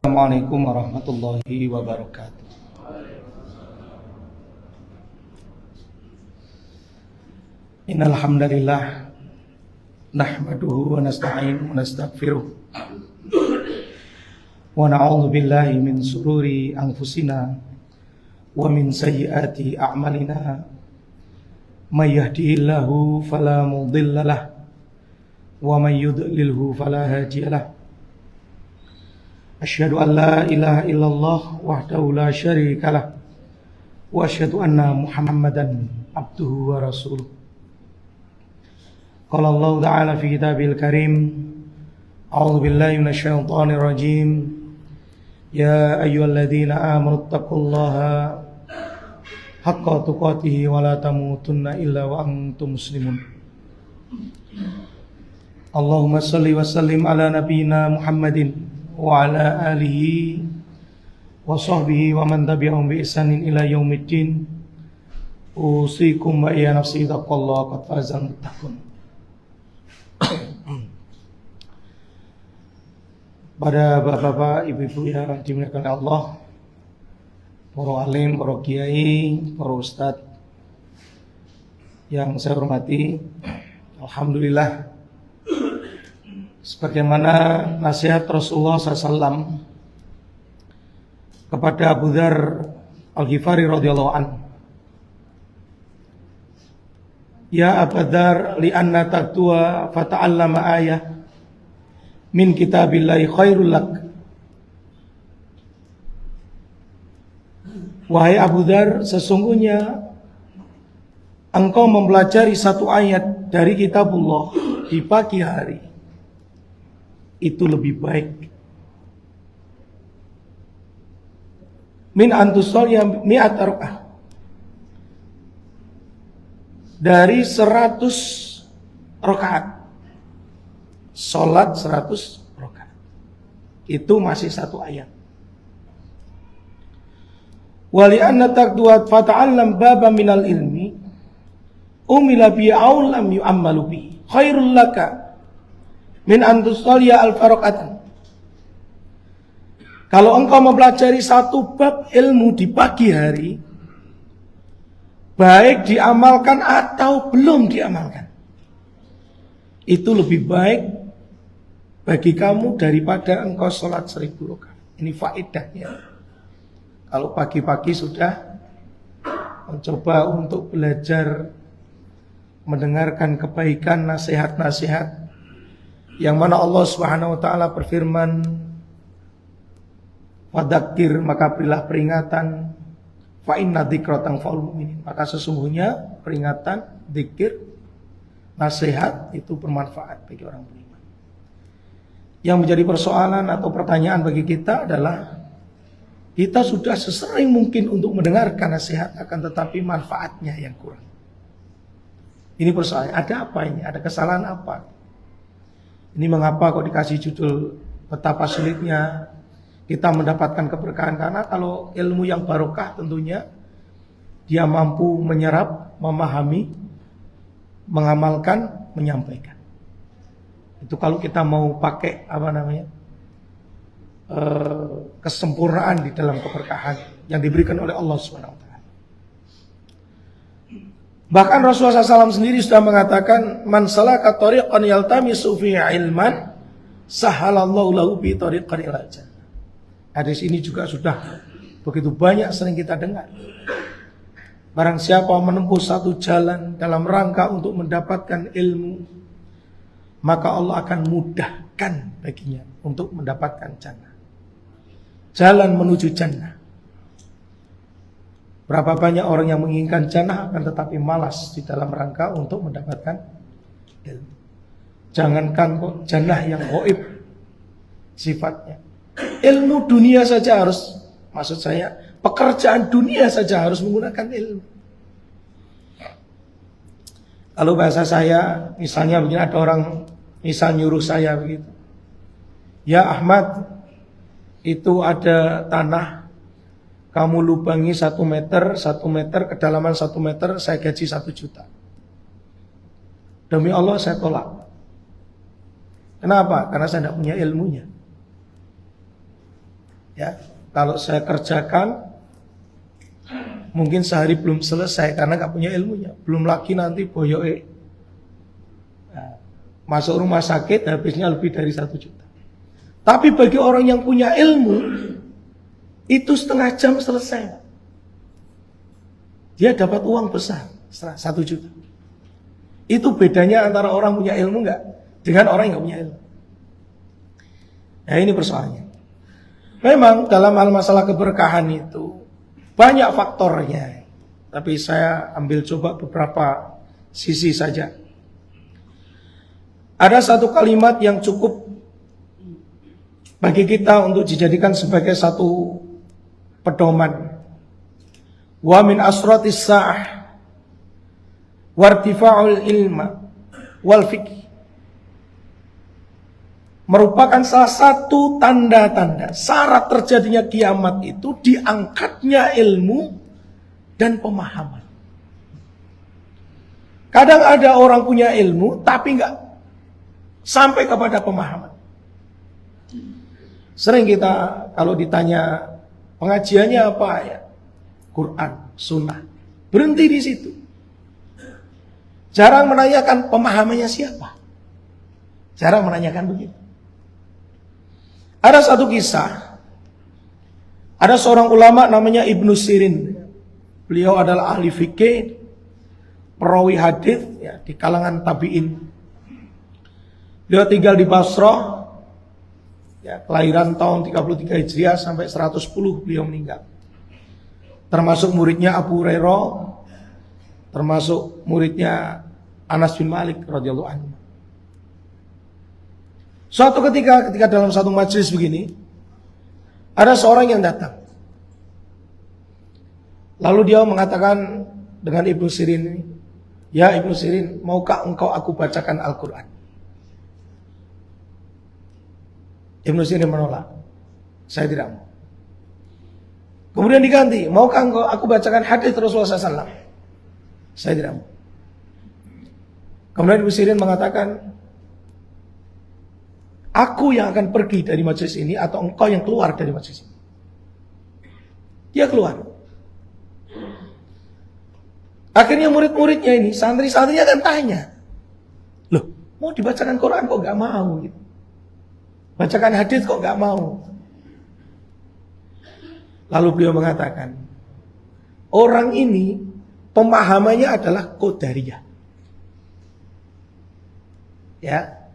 Assalamualaikum warahmatullahi wabarakatuh. Innal hamdalillah nahmaduhu wa nasta'inuhu wa nastaghfiruh wa na'udzu billahi min sururi anfusina wa min sayyiati a'malina may yahdihillahu fala mudhillalah wa may yudlilhu fala hadiyalah. Asyhadu an la ilaha illallah wahdahu la syarikalah wa asyhadu anna Muhammadan abduhu wa rasuluh. Qala Allah ta'ala fi kitabil karim, a'udzu billahi minasyaitonir rajim. Ya ayyuhalladzina amanu taqullaha haqqa tuqatih wa la tamutunna illa wa antum muslimun. Allahumma shalli wa sallim ala nabiyyina Muhammadin wa ala alihi wa sahbihi wa man tabi'ahum bi ihsanin ila yaumiddin. Usikum wa iya nafsi taqwallaha qad fazal muttaqun. Pada bapak-bapak, ibu-ibu yang dimuliakan Allah, para alim, para kiai, para ustadz yang saya hormati, alhamdulillah, sebagaimana nasihat Rasulullah SAW kepada Abu Dzar Al-Ghifari radhiyallahu anhu, ya Abu Dzar, li'anna taqwa fata'allama ayah min kitabillahi khairul lak. Wahai Abu Dzar, sesungguhnya engkau mempelajari satu ayat dari kitabullah di pagi hari itu lebih baik min antusolya mi'at raka'ah, dari 100 rakaat. Salat 100 rakaat itu masih satu ayat. Wali anna taqduat fata'allam baba minal ilmi umila bi aw lam yu'ammalu bi khairul laka min antusalya al-faraqatan. Kalau engkau mempelajari satu bab ilmu di pagi hari, baik diamalkan atau belum diamalkan, itu lebih baik bagi kamu daripada engkau sholat 1000 rakaat. Ini faedahnya. Kalau pagi-pagi sudah mencoba untuk belajar mendengarkan kebaikan, nasihat-nasihat yang mana Allah Subhanahu wa taala berfirman, fadzakir, maka berilah peringatan, fa inna dzikra tanfa'ul mu'minin, maka sesungguhnya peringatan, zikir, nasihat itu bermanfaat bagi orang beriman. Yang menjadi persoalan atau pertanyaan bagi kita adalah kita sudah sesering mungkin untuk mendengarkan nasihat, akan tetapi manfaatnya yang kurang. Ini persoalan, ada apa ini? Ada kesalahan apa? Ini mengapa kok dikasih judul betapa sulitnya kita mendapatkan keberkahan? Karena kalau ilmu yang barokah tentunya dia mampu menyerap, memahami, mengamalkan, menyampaikan. Itu kalau kita mau pakai kesempurnaan di dalam keberkahan yang diberikan oleh Allah Subhanahu wa taala. Bahkan Rasulullah SAW sendiri sudah mengatakan, man salaka tariqan yaltamisu fihi ilman sahalallahu lahu bi tariqan ilal jannah. Hadis ini juga sudah begitu banyak sering kita dengar. Barang siapa menempuh satu jalan dalam rangka untuk mendapatkan ilmu, maka Allah akan mudahkan baginya untuk mendapatkan jannah. Jalan menuju jannah. Berapa banyak orang yang menginginkan jannah akan tetapi malas di dalam rangka untuk mendapatkan ilmu. Jangankan kok jannah yang gaib sifatnya, ilmu dunia saja harus, maksud saya pekerjaan dunia saja harus menggunakan ilmu. Kalau bahasa saya, misalnya begini, ada orang misal nyuruh saya begitu, ya Ahmad, itu ada tanah, kamu lubangi 1 meter, kedalaman 1 meter, saya gaji 1 juta. Demi Allah saya tolak. Kenapa? Karena saya tidak punya ilmunya. Ya, kalau saya kerjakan mungkin sehari belum selesai karena nggak punya ilmunya. Belum lagi nanti boyoke masuk rumah sakit habisnya lebih dari 1 juta. Tapi bagi orang yang punya ilmu itu setengah jam selesai. Dia dapat uang besar 1 juta. Itu bedanya antara orang punya ilmu nggak dengan orang yang nggak punya ilmu. Nah ini persoalannya. Memang dalam hal masalah keberkahan itu banyak faktornya. Tapi saya ambil coba beberapa sisi saja. Ada satu kalimat yang cukup bagi kita untuk dijadikan sebagai satu pedoman. Wa min asratis sa'ah wartifa'ul ilma wal fiqh. Merupakan salah satu tanda-tanda syarat terjadinya kiamat itu diangkatnya ilmu dan pemahaman. Kadang ada orang punya ilmu tapi enggak sampai kepada pemahaman. Sering kita kalau ditanya pengajiannya apa ya? Quran, sunnah. Berhenti di situ. Jarang menanyakan pemahamannya siapa. Jarang menanyakan begitu. Ada satu kisah. Ada seorang ulama namanya Ibnu Sirin. Beliau adalah ahli fikih, perawi hadis ya, di kalangan tabi'in. Beliau tinggal di Basrah. Ya, kelahiran tahun 33 Hijriah sampai 110 beliau meninggal. Termasuk muridnya Abu Hurairah, termasuk muridnya Anas bin Malik radhiyallahu anhu. Suatu ketika dalam satu majelis begini, ada seorang yang datang. Lalu dia mengatakan dengan Ibnu Sirin, "Ya Ibnu Sirin, maukah engkau aku bacakan Al-Quran?" Ibnu Sirin menolak. "Saya tidak mau." Kemudian diganti, "Maukah engkau aku bacakan hadis Rasulullah SAW?" "Saya tidak mau." Kemudian Ibnu Sirin mengatakan, "Aku yang akan pergi dari majelis ini atau engkau yang keluar dari majelis ini?" Dia keluar. Akhirnya murid-muridnya ini, santri-santrinya kan tanya, "Loh, mau dibacakan Quran kok gak mau gitu? Bacakan hadis kok gak mau?" Lalu beliau mengatakan, orang ini pemahamannya adalah qadariyah. Ya.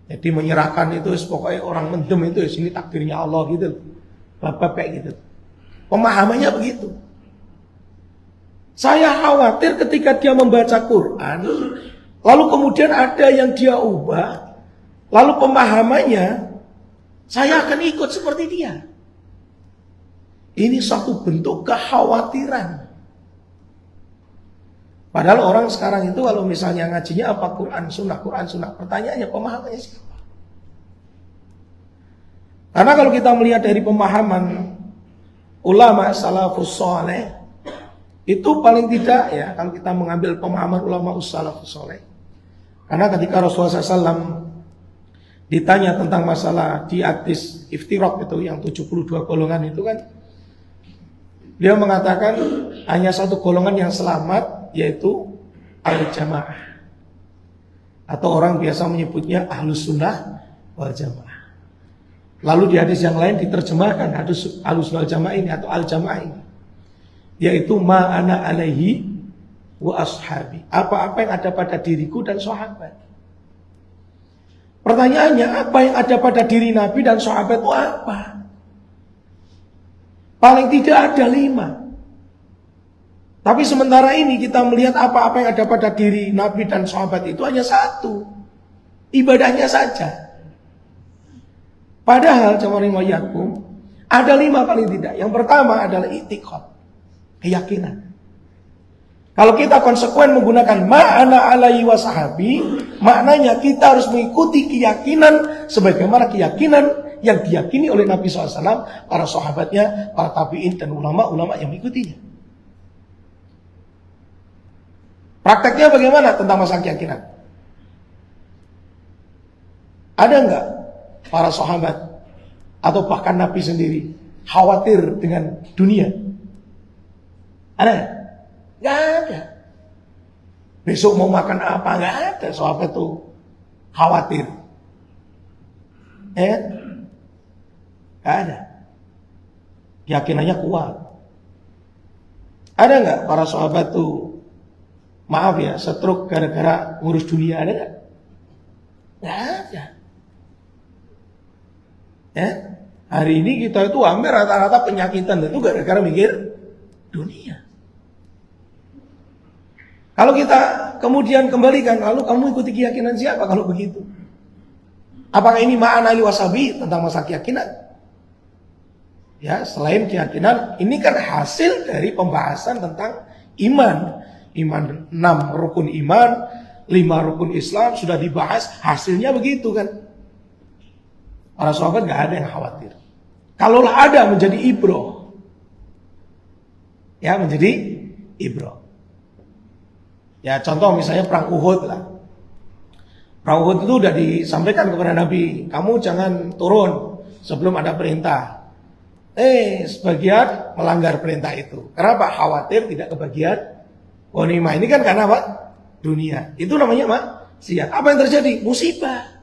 Jadi menyerahkan itu pokoknya orang mendem itu sini takdirnya Allah gitu. Bapak kayak gitu. Pemahamannya begitu. Saya khawatir ketika dia membaca Quran, lalu kemudian ada yang dia ubah, lalu pemahamannya saya akan ikut seperti dia. Ini suatu bentuk kekhawatiran. Padahal orang sekarang itu kalau misalnya ngajinya apa Quran Sunnah, pertanyaannya pemahamannya siapa? Karena kalau kita melihat dari pemahaman ulama salafus saleh, itu paling tidak ya kalau kita mengambil pemahaman ulama salafus saleh. Karena ketika Rasulullah SAW ditanya tentang masalah di hadis iftiraq itu yang 72 golongan itu kan, beliau mengatakan hanya satu golongan yang selamat, yaitu al-jamaah. Atau orang biasa menyebutnya ahlus sunnah wal jamaah. Lalu di hadis yang lain diterjemahkan hadis ahlus sunnah wal jamaah ini atau al-jamaah ini, yaitu ma ana alaihi wa ashabi. Apa-apa yang ada pada diriku dan sahabat. Pertanyaannya, apa yang ada pada diri Nabi dan sahabat itu apa? Paling tidak ada 5. Tapi sementara ini kita melihat apa-apa yang ada pada diri Nabi dan sahabat itu hanya 1. Ibadahnya saja. Padahal jamaah ada 5 paling tidak. Yang pertama adalah i'tiqad, keyakinan. Kalau kita konsekuen menggunakan ma'ana alaihi wa sahabi, maknanya kita harus mengikuti keyakinan sebagaimana keyakinan yang diyakini oleh Nabi SAW, para sahabatnya, para tabi'in dan ulama-ulama yang mengikutinya. Prakteknya bagaimana tentang masalah keyakinan? Ada enggak para sahabat atau bahkan Nabi sendiri khawatir dengan dunia? Ada? Nggak ada. Besok mau makan apa? Nggak ada. Sahabat itu khawatir. Nggak ada. Keyakinannya kuat. Ada nggak para sahabat tuh, maaf ya, stroke gara-gara ngurus dunia? Ada nggak? Nggak ada. Ya, hari ini kita itu hampir rata-rata penyakitan itu gara-gara mikir dunia. Kalau kita kemudian kembalikan, lalu kamu ikuti keyakinan siapa kalau begitu? Apakah ini ma'ana li wasabi tentang masa keyakinan? Ya, selain keyakinan, ini kan hasil dari pembahasan tentang iman. Iman 6 rukun iman, 5 rukun Islam sudah dibahas, hasilnya begitu kan. Para sahabat gak ada yang khawatir. Kalaulah ada menjadi ibroh. Ya, menjadi ibroh. Ya, contoh misalnya perang Uhud lah. Perang Uhud itu udah disampaikan kepada Nabi, kamu jangan turun sebelum ada perintah. Sebagian melanggar perintah itu. Kenapa? Khawatir tidak kebagian ghanimah. Ini kan karena apa? Dunia. Itu namanya maksiat. Apa yang terjadi? Musibah.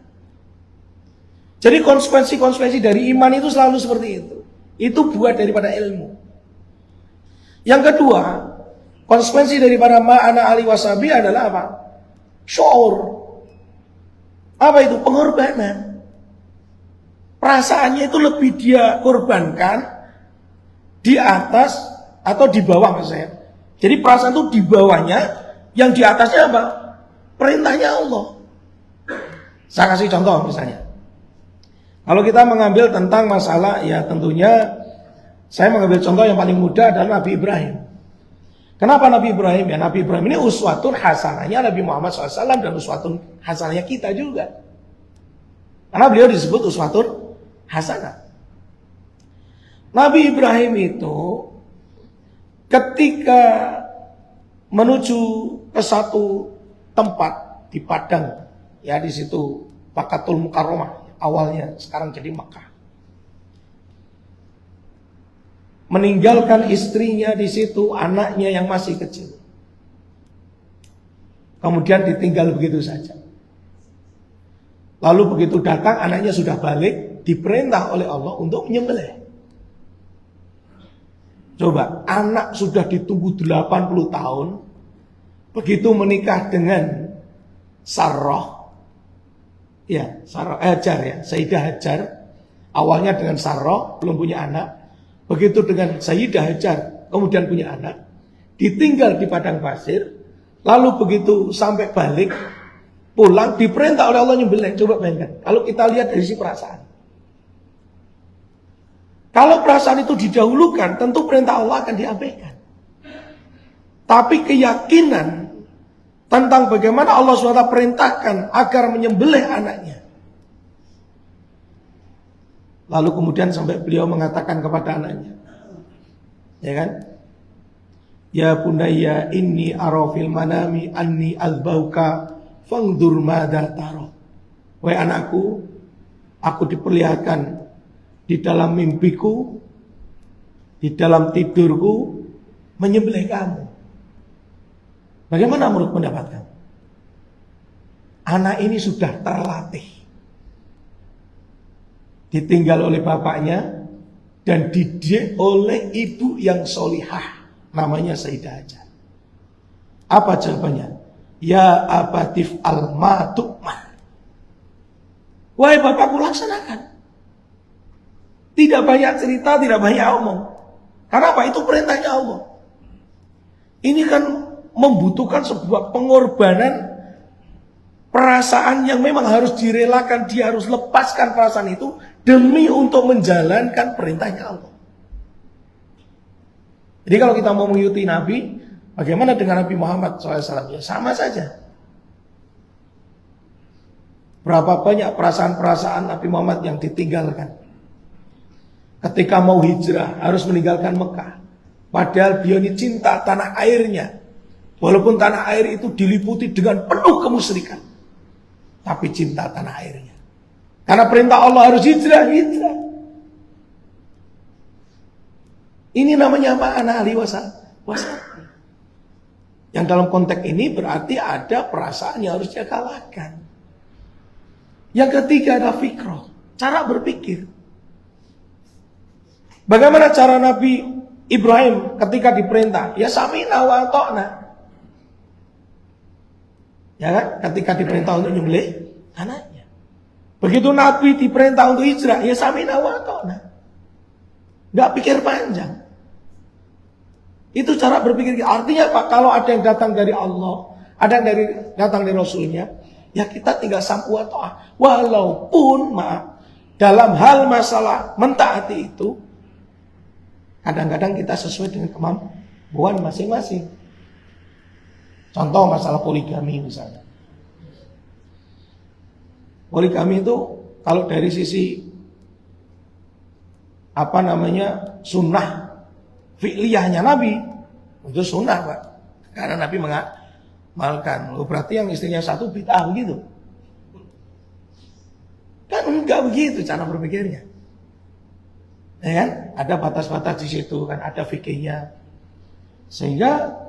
Jadi konsekuensi-konsekuensi dari iman itu selalu seperti itu. Itu buat daripada ilmu. Yang kedua, konsekuensi daripada ma'ana ali wasabi adalah apa? Syuur. Apa itu? Pengorbanan. Perasaannya itu lebih dia korbankan di atas atau di bawah maksudnya. Jadi perasaan itu di bawahnya, yang di atasnya apa? Perintahnya Allah. Saya kasih contoh misalnya. Kalau kita mengambil tentang masalah, ya tentunya saya mengambil contoh yang paling mudah adalah Nabi Ibrahim. Kenapa Nabi Ibrahim? Ya, Nabi Ibrahim ini uswatun hasanahnya Nabi Muhammad SAW dan uswatun hasanahnya kita juga. Karena beliau disebut uswatun hasanah. Nabi Ibrahim itu ketika menuju ke satu tempat di Padang, ya di situ Bakatul Mukarramah. Awalnya sekarang jadi Mekah. Meninggalkan istrinya di situ, anaknya yang masih kecil. Kemudian ditinggal begitu saja. Lalu begitu datang anaknya sudah balik, diperintah oleh Allah untuk menyembelih. Coba, anak sudah ditunggu 80 tahun, begitu menikah dengan Sarah. Ya, Sarah Hajar ya, Sayyidah Hajar. Awalnya dengan Sarah, belum punya anak. Begitu dengan Sayyidah Hajar, kemudian punya anak. Ditinggal di padang pasir. Lalu begitu sampai balik, pulang, diperintah oleh Allah nyembelih. Coba bayangkan, kalau kita lihat dari sisi perasaan. Kalau perasaan itu didahulukan, tentu perintah Allah akan diabaikan. Tapi keyakinan tentang bagaimana Allah SWT perintahkan agar menyembelih anaknya. Lalu kemudian sampai beliau mengatakan kepada anaknya, ya kan? Ya bunayya inni ara fil manami anni azbauka fangdur madza tara. Wahai anakku, aku diperlihatkan di dalam mimpiku, di dalam tidurku menyembelih kamu. Bagaimana menurut pendapat kamu? Anak ini sudah terlatih. Ditinggal oleh bapaknya dan dididik oleh ibu yang solihah. Namanya Sayyidah Hajar. Apa jawabannya? Ya abatif al-matukmah. Wahai bapakku, laksanakan. Tidak banyak cerita, tidak banyak omong. Karena apa? Itu perintahnya Allah. Ini kan membutuhkan sebuah pengorbanan perasaan yang memang harus direlakan. Dia harus lepaskan perasaan itu demi untuk menjalankan perintahnya Allah. Jadi kalau kita mau mengikuti Nabi, bagaimana dengan Nabi Muhammad SAW? Ya sama saja. Berapa banyak perasaan-perasaan Nabi Muhammad yang ditinggalkan. Ketika mau hijrah harus meninggalkan Mekah. Padahal beliau ini cinta tanah airnya. Walaupun tanah air itu diliputi dengan penuh kemusyrikan, tapi cinta tanah airnya. Karena perintah Allah harus hijrah. Ini namanya ma'ana ahli wasabi. Yang dalam konteks ini berarti ada perasaan yang harus dia kalahkan. Yang ketiga ada fikroh, cara berpikir. Bagaimana cara Nabi Ibrahim ketika diperintah? Ya sami'na wa ata'na. Ya kan? Ketika diperintah untuk nyembelih anaknya. Begitu Nabi diperintah untuk hijrah, ya sami'na wa ata'na. Enggak pikir panjang. Itu cara berpikir. Artinya Pak, kalau ada yang datang dari Allah, ada yang datang dari Rasulnya, ya kita tinggal sampu wa ta'ah. Walaupun maaf, dalam hal masalah mentaati itu, kadang-kadang kita sesuai dengan kemampuan masing-masing. Contoh masalah poligami misalnya. Poligami itu kalau dari sisi sunnah fi'liyahnya Nabi, itu sunnah Pak. Karena Nabi mengamalkan. Berarti yang istrinya satu bid'ah begitu. Kan enggak begitu cara berpikirnya. Ya kan? Ada batas-batas di situ kan, ada fikihnya. Sehingga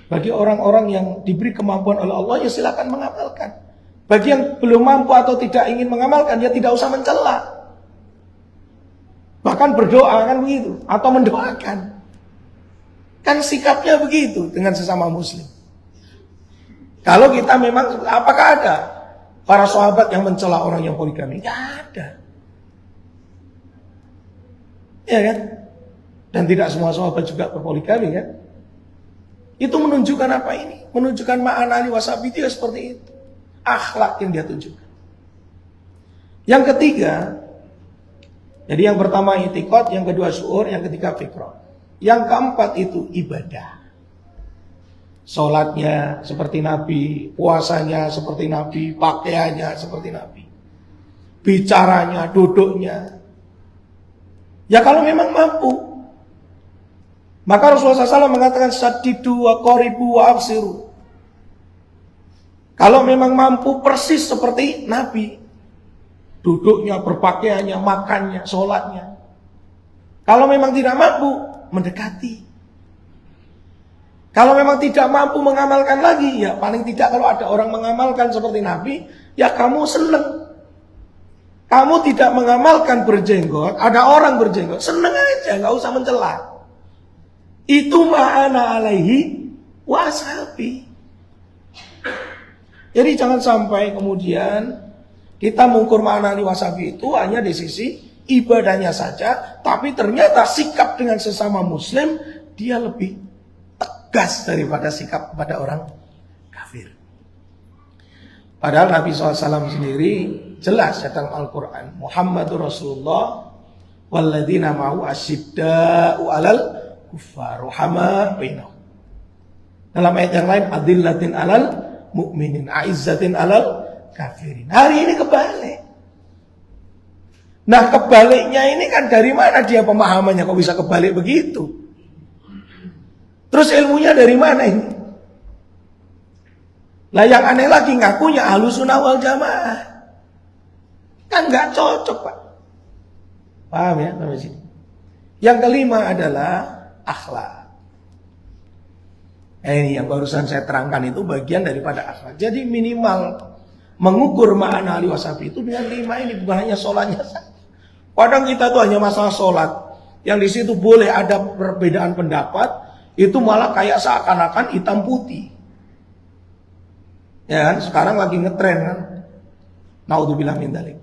bagi orang-orang yang diberi kemampuan oleh Allah, ya silakan mengamalkan. Bagi yang belum mampu atau tidak ingin mengamalkan, ya tidak usah mencela. Bahkan berdoa kan begitu, atau mendoakan. Kan sikapnya begitu dengan sesama muslim. Kalau kita memang, apakah ada para sahabat yang mencela orang yang poligami? Tidak ada. Ya kan? Dan tidak semua sahabat juga berpoligami kan? Itu menunjukkan apa ini? Menunjukkan ma'ana ahli wasabi itu ya seperti itu. Akhlak yang dia tunjukkan. Yang ketiga, jadi yang pertama i'tiqad, yang kedua syu'ur, yang ketiga fikrah. Yang keempat itu ibadah. Sholatnya seperti Nabi, puasanya seperti Nabi, pakaiannya seperti Nabi, bicaranya, duduknya. Ya kalau memang mampu. Maka Rasulullah SAW mengatakan saddidu wa qaribu wa absiru. Kalau memang mampu persis seperti Nabi, duduknya, berpakaiannya, makannya, sholatnya. Kalau memang tidak mampu, mendekati. Kalau memang tidak mampu mengamalkan lagi, ya paling tidak kalau ada orang mengamalkan seperti Nabi, ya kamu seneng. Kamu tidak mengamalkan berjenggot, ada orang berjenggot, seneng aja, nggak usah mencela. Itu ma'ana alaihi wasabi. Jadi jangan sampai kemudian kita mengukur ma'ana alaihi wasabi itu hanya di sisi ibadahnya saja, tapi ternyata sikap dengan sesama muslim dia lebih tegas daripada sikap kepada orang kafir. Padahal Nabi SAW sendiri jelas dalam Al-Quran, Muhammadur Rasulullah walladzina ma'hu asyidda'u 'alal kuffar ruhama bainahum. Dalam ayat yang lain, adillatin 'alal mu'minin a'izzatin 'alal kafirin. Hari ini kebalik. Nah, kebaliknya ini kan dari mana dia pemahamannya kok bisa kebalik begitu? Terus ilmunya dari mana ini? Lah yang aneh lagi ngakunya Ahlussunnah wal Jamaah. Kan nggak cocok, Pak. Paham ya sampai sini? Yang kelima adalah akhlak. Ini yang barusan saya terangkan itu bagian daripada akhlak. Jadi minimal mengukur makna ahli wasabi itu dengan 5 ini, bukan hanya sholatnya saja. Kadang kita tuh hanya masalah sholat, yang di situ boleh ada perbedaan pendapat, itu malah kayak seakan-akan hitam putih. Ya kan, sekarang lagi ngetren kan. Naudzubillah min dzalik.